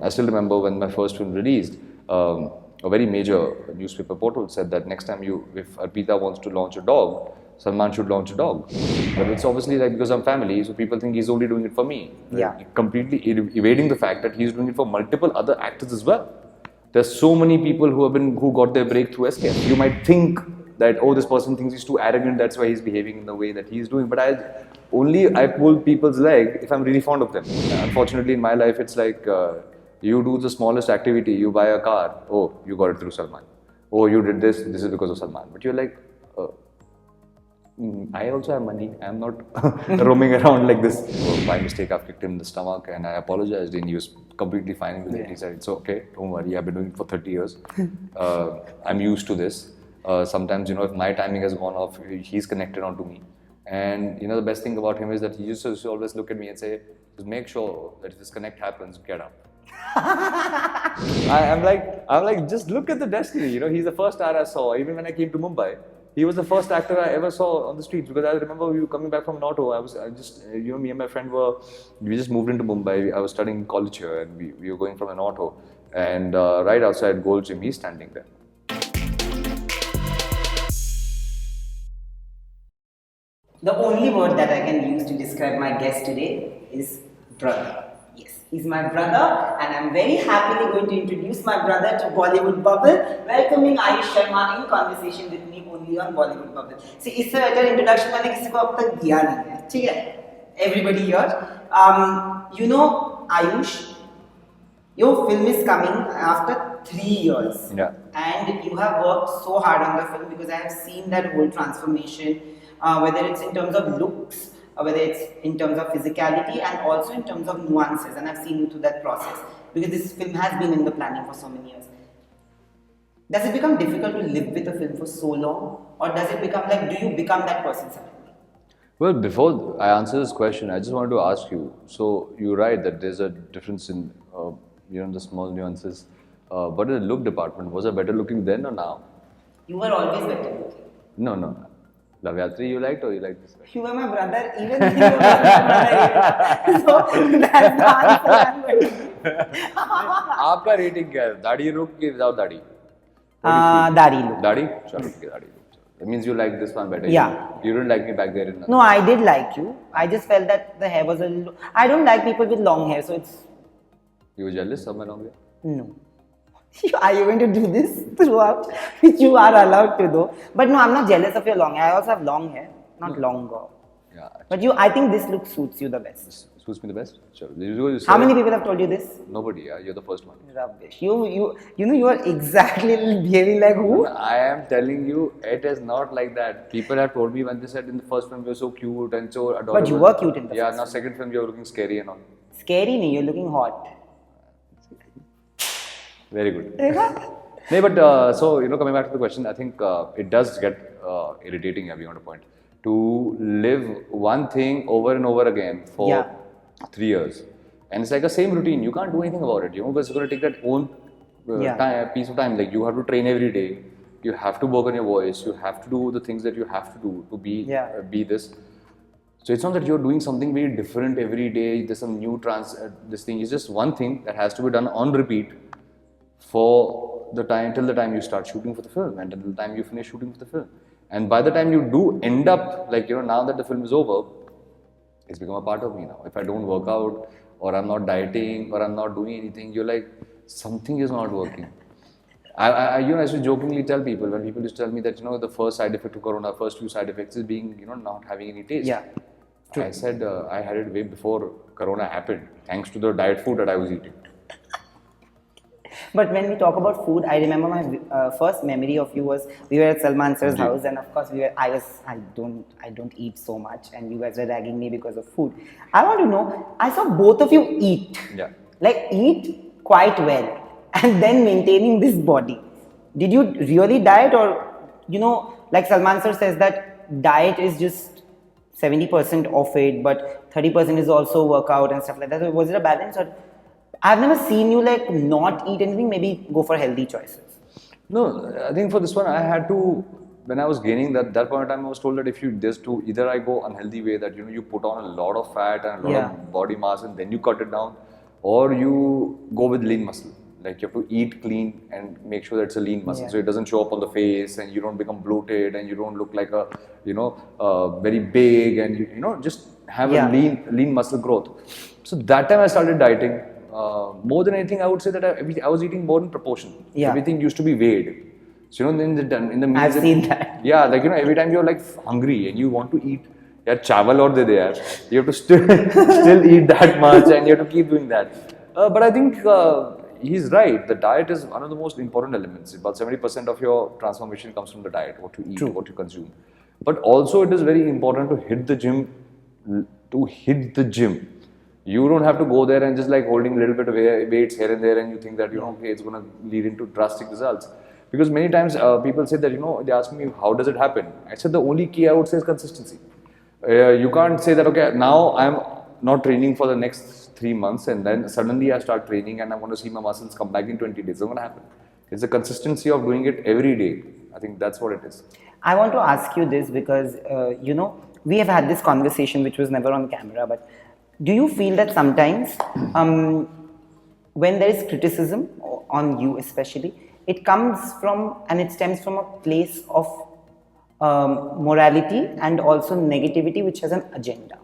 I still remember when my first film released, a very major newspaper portal said that next time if Arpita wants to launch a dog, Salman should launch a dog. But it's obviously like because I'm family, so people think he's only doing it for me. Yeah. Completely evading the fact that he's doing it for multiple other actors as well. There's so many people who got their breakthrough SKF. You might think that, oh, this person thinks he's too arrogant, that's why he's behaving in the way that he's doing. But I pull people's leg if I'm really fond of them. Unfortunately, in my life, it's like you do the smallest activity, you buy a car, oh, you got it through Salman. Oh, you did this is because of Salman. But you're like, I also have money. I'm not roaming around like this. So by mistake, I've kicked him in the stomach and I apologized and he was completely fine with it. He said, it's okay, don't worry, I've been doing it for 30 years. I'm used to this. Sometimes, if my timing has gone off, he's connected onto me. And, the best thing about him is that he used to always look at me and say, just make sure that if this connect happens, get up. I'm like, just look at the destiny. He's the first star I saw. Even when I came to Mumbai, he was the first actor I ever saw on the streets, because I remember we were coming back from an auto. Me and my friend we just moved into Mumbai. I was studying college here and we were going from an auto. And right outside Gold Gym, he's standing there. The only word that I can use to describe my guest today is brother. Yes, he's my brother, and I'm very happily going to introduce my brother to Bollywood Bubble, welcoming Aayush Sharma in conversation with me only on Bollywood Bubble. See, इससे better introduction मैंने किसी को अब तक दिया नहीं है, ठीक है? Everybody here, Aayush, your film is coming after 3 years, Yeah. and you have worked so hard on the film because I have seen that whole transformation, whether it's in terms of looks, whether it's in terms of physicality, and also in terms of nuances, and I've seen you through that process because this film has been in the planning for so many years. Does it become difficult to live with a film for so long, or does it become like, do you become that person suddenly? Well, before I answer this question, I just wanted to ask you, so you're right that there's a difference in the small nuances, but in the look department, was I better looking then or now? You were always better looking. No. Lavyatri you liked or you liked this guy? You were my brother, even when you were my brother. So that's the answer I'm going to give. आपका rating क्या है? दाढ़ी look के without दाढ़ी? Dari look. दाढ़ी? चलो ठीक है दाढ़ी look. That means you like this one better. Yeah. You didn't like me back there in. No, I did like you. I just felt that the hair was a little. I don't like people with long hair, so it's. You were jealous of my long hair? No. Are you going to do this throughout? Which you are allowed to do. But no, I'm not jealous of your long hair. I also have long hair, not longer. Yeah. But I think this look suits you the best. Suits me the best? Sure. How many people have told you this? Nobody, yeah. You're the first one. Rubbish. You are exactly behaving like who? I am telling you, it is not like that. People have told me when they said in the first film you're so cute and so adorable. But you were cute in the first. Yeah, film. now second film you're looking scary and all. Scary nahi, you're looking hot. Very good. No, but so coming back to the question, I think it does get irritating beyond a point to live one thing over and over again for 3 years, and it's like a same routine. You can't do anything about it. Because it's going to take that own piece of time. Like you have to train every day. You have to work on your voice. You have to do the things that you have to do to be this. So it's not that you're doing something very different every day. There's some new this thing is just one thing that has to be done on repeat for the time till the time you start shooting for the film and until the time you finish shooting for the film. And by the time you do end up now that the film is over, it's become a part of me now. If I don't work out or I'm not dieting or I'm not doing anything, you're like, something is not working. I used to jokingly tell people, when people used to tell me that the first side effect of corona, first few side effects is being not having any taste. Yeah. True. I said I had it way before corona happened, thanks to the diet food that I was eating. But when we talk about food, I remember my first memory of you was we were at Salman sir's house, and of course I don't eat so much, and you guys were ragging me because of food. I want to know, I saw both of you eat. Yeah. Like eat quite well, and then maintaining this body. Did you really diet, or like Salman sir says that diet is just 70% of it, but 30% is also workout and stuff like that. So was it a balance, or? I've never seen you not eat anything, maybe go for healthy choices. No, I think for this one I had to, when I was gaining that point of time, I was told that if you either I go unhealthy way that you put on a lot of fat and a lot of body mass and then you cut it down, or you go with lean muscle. Like you have to eat clean and make sure that it's a lean muscle, so it doesn't show up on the face, and you don't become bloated, and you don't look like a very big, and just have a lean muscle growth. So that time I started dieting. More than anything, I would say that I was eating more in proportion. Everything used to be weighed. So in the meals, I've seen that. Yeah, like every time you're like hungry and you want to eat, chawal or de yaar, you have to still eat that much, and you have to keep doing that. But I think he's right. The diet is one of the most important elements. About 70% of your transformation comes from the diet, what you eat, what you consume. But also, it is very important to hit the gym. You don't have to go there and just like holding a little bit of weights here and there, and you think that okay, it's going to lead into drastic results. Because many times people say that they ask me how does it happen. I said the only key I would say is consistency. You can't say that okay, now I'm not training for the next 3 months, and then suddenly I start training and I want to see my muscles come back in 20 days. It's not going to happen. It's the consistency of doing it every day. I think that's what it is. I want to ask you this because we have had this conversation which was never on camera, but do you feel that sometimes when there is criticism on you especially, it comes from and it stems from a place of morality and also negativity which has an agenda?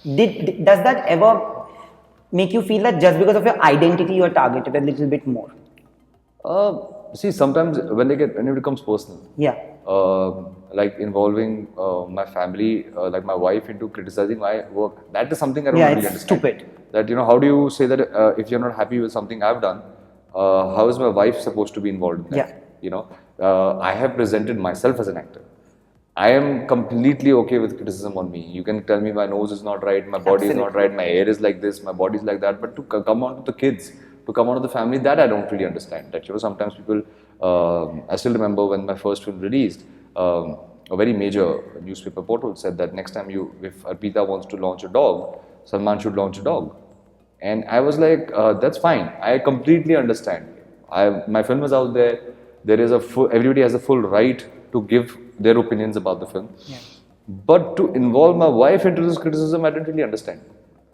Does that ever make you feel that just because of your identity you are targeted a little bit more? See, sometimes when it becomes personal, like involving my family, like my wife into criticizing my work, that is something I don't really understand. Stupid. That how do you say that if you're not happy with something I've done, how is my wife supposed to be involved in that? I have presented myself as an actor. I am completely okay with criticism on me. You can tell me my nose is not right, my body is not right, my hair is like this, my body is like that. But to come on to the kids, to come on to the family, that I don't really understand. That sometimes people, I still remember when my first film released, a very major newspaper portal said that next time if Arpita wants to launch a dog, Salman should launch a dog. And I was like, that's fine. I completely understand. My film is out there. Everybody has a full right to give their opinions about the film. But to involve my wife into this criticism, I didn't really understand.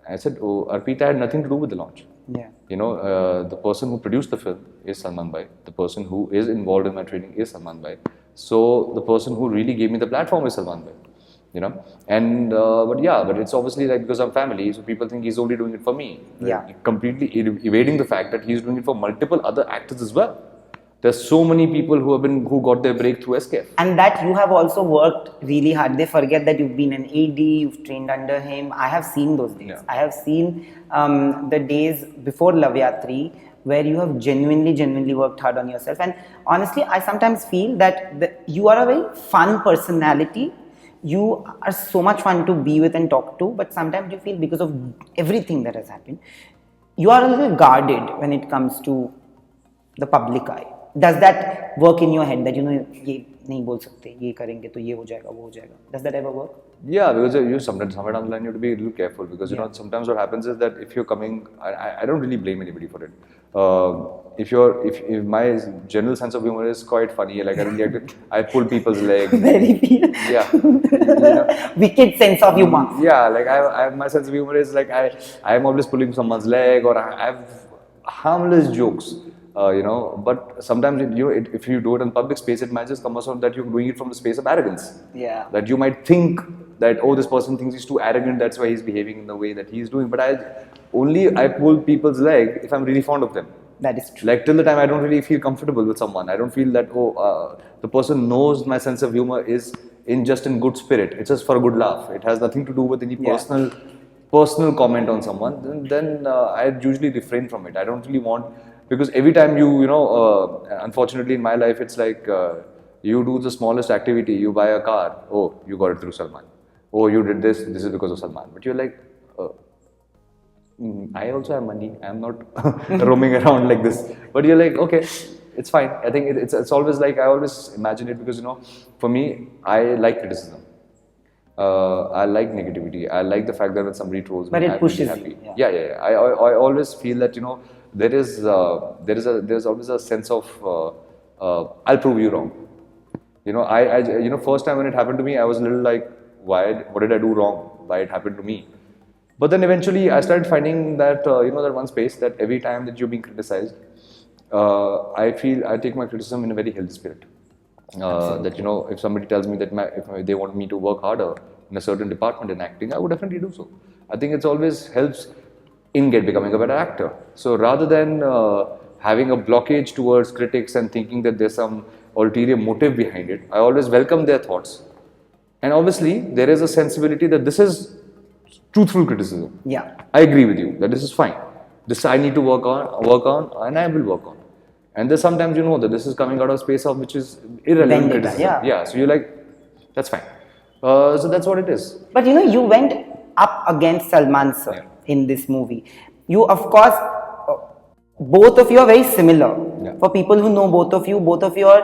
I said, Arpita had nothing to do with the launch. The person who produced the film is Salman Bhai. The person who is involved in my training is Salman Bhai. So the person who really gave me the platform is Salman Bhai. But it's obviously like because I'm family, so people think he's only doing it for me. Completely evading the fact that he's doing it for multiple other actors as well. There's so many people who got their break through SKF. And that you have also worked really hard. They forget that you've been an AD, you've trained under him. I have seen those days. I have seen the days before Lavyatri where you have genuinely worked hard on yourself. And honestly, I sometimes feel that you are a very fun personality. You are so much fun to be with and talk to, but sometimes you feel because of everything that has happened, you are a little guarded when it comes to the public eye. Does that work in your head that ये नहीं बोल सकते, ये करेंगे तो ये हो जाएगा, वो हो जाएगा? Does that ever work? Yeah, because you somewhere down the line you have to be a little careful because sometimes what happens is that if you're coming, I don't really blame anybody for it. If my general sense of humor is quite funny, like I pull people's leg. Very wicked sense of humor. Yeah, like my sense of humor is like I am always pulling someone's leg, or I have harmless jokes. But sometimes if you do it in public space, it might just come out that you're doing it from the space of arrogance. That you might think that this person thinks he's too arrogant, that's why he's behaving in the way that he's doing. But I pull people's leg if I'm really fond of them. That is true. Like till the time I don't really feel comfortable with someone. I don't feel that the person knows my sense of humor is in good spirit. It's just for a good laugh. It has nothing to do with any personal comment on someone. Then I usually refrain from it. I don't really want. Because every time unfortunately in my life, it's like you do the smallest activity, you buy a car, you got it through Salman. You did this is because of Salman. But you're like, I also have money, I'm not roaming around like this. But you're like, okay, it's fine. I think it's always like, I always imagine it because, for me, I like criticism. I like negativity. I like the fact that when somebody trolls me, it pushes I'm happy. You. I always feel that, there's always a sense of I'll prove you wrong. First time when it happened to me, I was a little like, what did I do wrong? Why it happened to me? But then eventually I started finding that, that one space that every time that you're being criticized, I feel I take my criticism in a very healthy spirit. That, if somebody tells me that if they want me to work harder in a certain department in acting, I would definitely do so. I think it's always helps in becoming a better actor. So rather than having a blockage towards critics and thinking that there's some ulterior motive behind it, I always welcome their thoughts. And obviously, there is a sensibility that this is truthful criticism. Yeah. I agree with you that this is fine. This I need to work on, and I will work on. And there's sometimes that this is coming out of space of which is irrelevant criticism. Yeah. So you're like, that's fine. So that's what it is. But you went up against Salman sir in this movie. You, of course, both of you are very similar. Yeah. For people who know both of your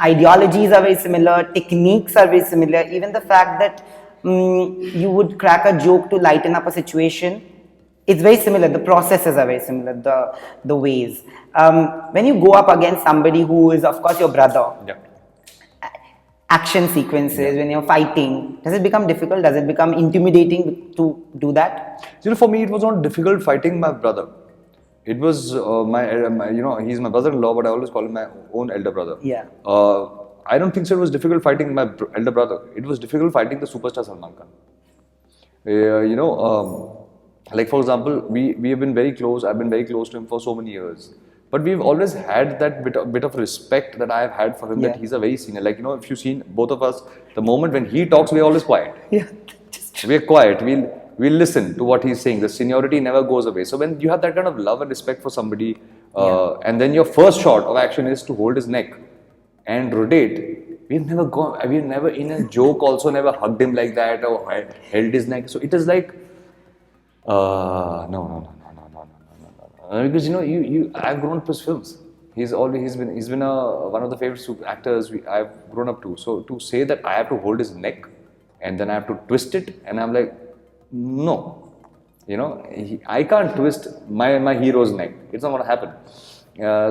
ideologies are very similar, techniques are very similar. Even the fact that you would crack a joke to lighten up a situation, it's very similar. The processes are very similar, the ways. When you go up against somebody who is, of course, your brother, action sequences, when you're fighting, does it become difficult? Does it become intimidating to do that? For me, it was not difficult fighting my brother. It was he's my brother-in-law, but I always call him my own elder brother. Yeah. I don't think so. It was difficult fighting my elder brother. It was difficult fighting the superstar Salman Khan. Like for example, we have been very close. I've been very close to him for so many years. But we've always had that bit of respect that I've had for him. That he's a very senior. Like if you've seen both of us, the moment when he talks, we're always quiet. Yeah. We're quiet. We'll listen to what he's saying. The seniority never goes away. So when you have that kind of love and respect for somebody, and then your first shot of action is to hold his neck and rotate, we've never in a joke also never hugged him like that or held his neck. So it is like, no. Because I've grown up his films. He's been one of the favorite actors I've grown up to. So to say that I have to hold his neck and then I have to twist it, and I'm like, no, I can't twist my hero's neck. It's not going to happen.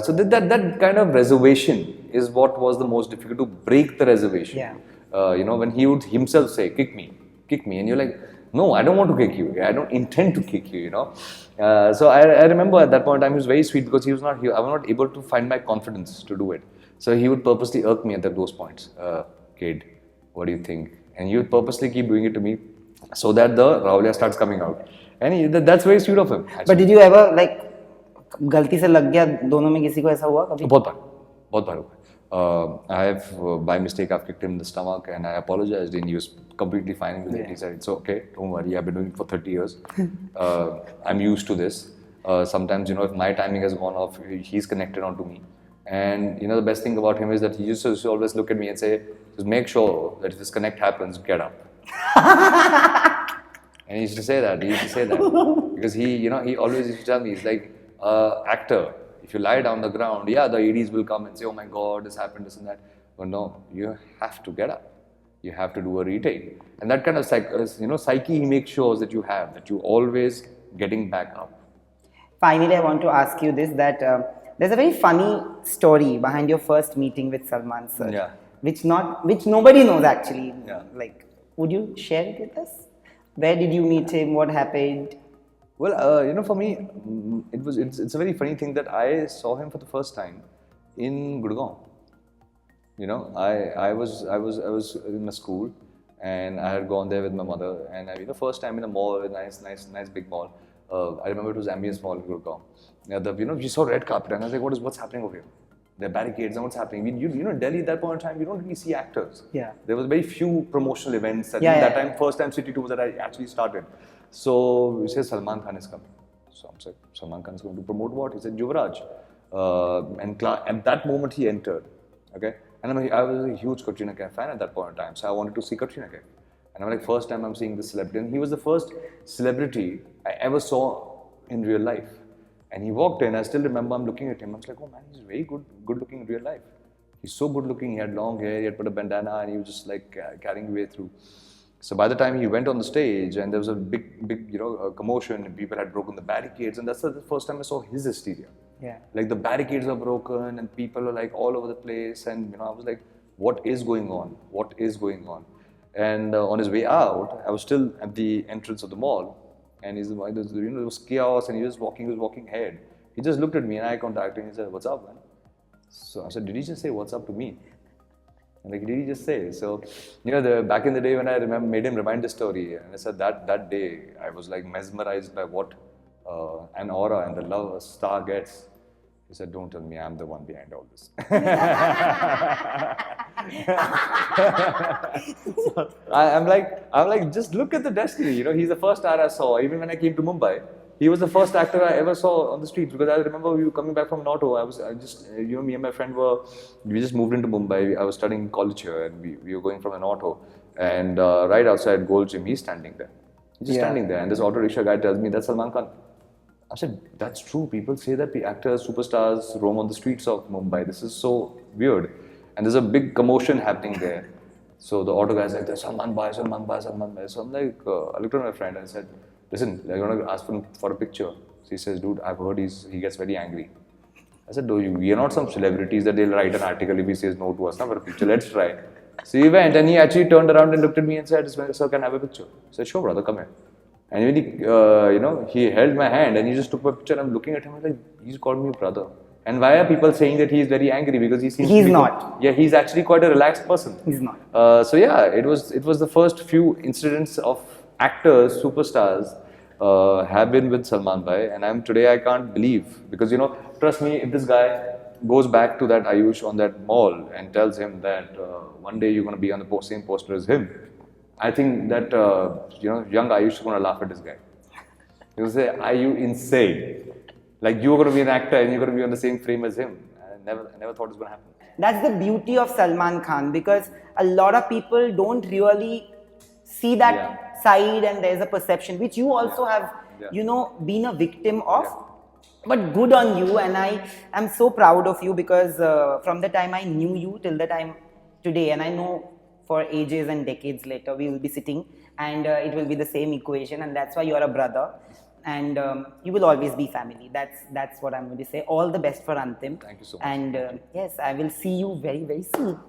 So that kind of reservation is what was the most difficult, to break the reservation. Yeah. When he would himself say, kick me, and you're like, no, I don't want to kick you. I don't intend to kick you. So I remember at that point in time he was very sweet because I was not able to find my confidence to do it. So he would purposely irk me at those points. Kid, what do you think? And he would purposely keep doing it to me, so that the Raulia starts coming out. And that's very sweet of him. Actually. But did you ever गलती से लग गया दोनों में किसी को ऐसा हुआ कभी? बहुत बार हुआ. I have by mistake I've kicked him in the stomach and I apologized and he was completely fine with it. He said, it's okay, don't worry, I've been doing it for 30 years. I'm used to this. Sometimes if my timing has gone off, he's connected onto me. And the best thing about him is that he used to always look at me and say, just make sure that if this connect happens, get up. And he used to say that. Because he always used to tell me, he's like, actor, if you lie down the ground, the ADs will come and say, oh my God, this happened, this and that. But no, you have to get up. You have to do a retake. And that kind of psyche he makes sure that you have, that you always getting back up. Finally, I want to ask you this, that there's a very funny story behind your first meeting with Salman sir. Yeah. Which nobody knows actually. Yeah. Would you share it with us? Where did you meet him? What happened? Well, for me, it's a very funny thing that I saw him for the first time in Gurgaon. I was in a school and I had gone there with my mother, and first time in a mall, a nice big mall. I remember it was Ambience Mall in Gurgaon. We saw red carpet and I was like, what's happening over here? There are barricades and what's happening? In Delhi at that point in time, you don't really see actors. Yeah. There was very few promotional events. That time, first time City Tour that I actually started. So we said Salman Khan is coming. So I'm like, Salman Khan is going to promote what? He said Yuvraj. And at that moment he entered. Okay. And I was a huge Katrina Kaif fan at that point in time. So I wanted to see Katrina Kaif. And I'm like, first time I'm seeing this celebrity. And he was the first celebrity I ever saw in real life. And he walked in, I still remember I'm looking at him. I was like, oh man, he's very good looking in real life. He's so good looking, he had long hair, he had put a bandana and he was just carrying the way through. So by the time he went on the stage and there was a big commotion and people had broken the barricades, and that's the first time I saw his hysteria. Yeah. The barricades were broken and people were all over the place, and I was like, what is going on? And on his way out, I was still at the entrance of the mall. and he's there was chaos, and he was walking ahead. He just looked at me and eye contact, and he said, "What's up, man?" So I said, "Did he just say what's up to me?" And like, did he just say? So, back in the day when I made him remind the story, and I said that day I was like mesmerized by what an aura and the love a star gets. He said, "Don't tell me I'm the one behind all this." So, I'm like, just look at the destiny. He's the first star I saw. Even when I came to Mumbai, he was the first actor I ever saw on the streets, because I remember we were coming back from an auto. Me and my friend we just moved into Mumbai. I was studying college here, and we were going from an auto, and right outside Gold Gym, he's standing there. He's just standing there, and this auto rickshaw guy tells me that's Salman Khan. I said, that's true. People say that the actors, superstars roam on the streets of Mumbai. This is so weird. And there's a big commotion happening there. So the auto guy's like, there's Salman Bhai, Salman Bhai, Salman Bhai. So I'm like, I looked at my friend and I said, listen, I'm going to ask him for a picture. So he says, dude, I've heard he gets very angry. I said, we are not some celebrities that they'll write an article if he says no to us, for a picture. Let's try. So he went, and he actually turned around and looked at me and said, sir, can I have a picture? I said, sure, brother, come here. And when he held my hand and he just took my picture, I'm looking at him, I'm like, he's called me brother. And why are people saying that he's very angry? Because he's not. Yeah, he's actually quite a relaxed person. He's not. So yeah, it was the first few incidents of actors, superstars have been with Salman Bhai, and today I can't believe, because trust me, if this guy goes back to that Aayush on that mall and tells him that one day you're going to be on the same poster as him, I think that young Aayush is going to laugh at this guy. He will say, "Are you insane? Like, you're going to be an actor and you're going to be on the same frame as him." I never thought it was going to happen. That's the beauty of Salman Khan, because a lot of people don't really see that side, and there's a perception which you also have, been a victim of. But good on you, and I am so proud of you, because from the time I knew you till the time today, and I know for ages and decades later we will be sitting, and it will be the same equation, and that's why you are a brother, and you will always be family. That's what I'm going to say. All the best for Antim. Thank you so much. And yes, I will see you very, very soon.